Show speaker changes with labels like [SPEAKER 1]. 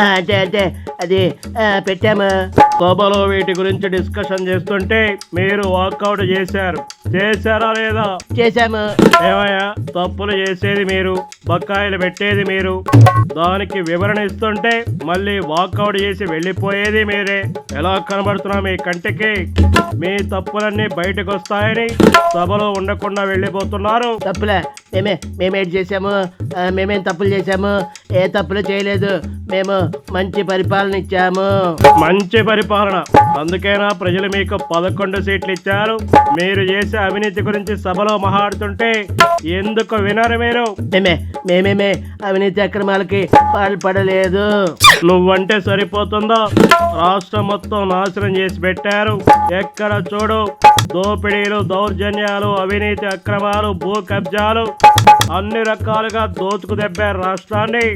[SPEAKER 1] అంటే అంటే అది పెట్టాము.
[SPEAKER 2] సభలో వీటి గురించి డిస్కషన్ చేస్తుంటే మీరు వాకౌట్ చేశారా లేదా?
[SPEAKER 1] చేశాము.
[SPEAKER 2] ఏమయ్యా, తప్పులు చేసేది మీరు, బకాయిలు పెట్టేది మీరు, దానికి వివరణ ఇస్తుంటే మళ్ళీ వాకౌట్ చేసి వెళ్ళిపోయేది మీరే. ఎలా కనబడుతున్నా మీ కంటికి? మీ తప్పులన్నీ బయటకు వస్తాయని సభలో ఉండకుండా వెళ్ళిపోతున్నారు.
[SPEAKER 1] తప్పులే మేమేంటి చేసాము? మేమేం తప్పులు చేశాము? ఏ తప్పులు చేయలేదు. మేము మంచి పరిపాలన ఇచ్చాము.
[SPEAKER 2] మంచి పరిపాలన, అందుకేనా ప్రజలు మీకు 11 సీట్లు ఇచ్చారు? మీరు చేసే అవినీతి గురించి సభలో మాట్లాడుతుంటే ఎందుకు వినరు మీరు?
[SPEAKER 1] మేమేమే అవినీతి అక్రమాలకి పాల్పడలేదు.
[SPEAKER 2] నువ్వంటే సరిపోతుందా? రాష్ట్రం మొత్తం నాశనం చేసి పెట్టారు. ఎక్కడ చూడు దోపిడీలు, దౌర్జన్యాలు, అవినీతి అక్రమాలు, భూ కబ్జాలు, అన్ని రకాలుగా దోచుకు దెబ్బారు రాష్ట్రాన్ని.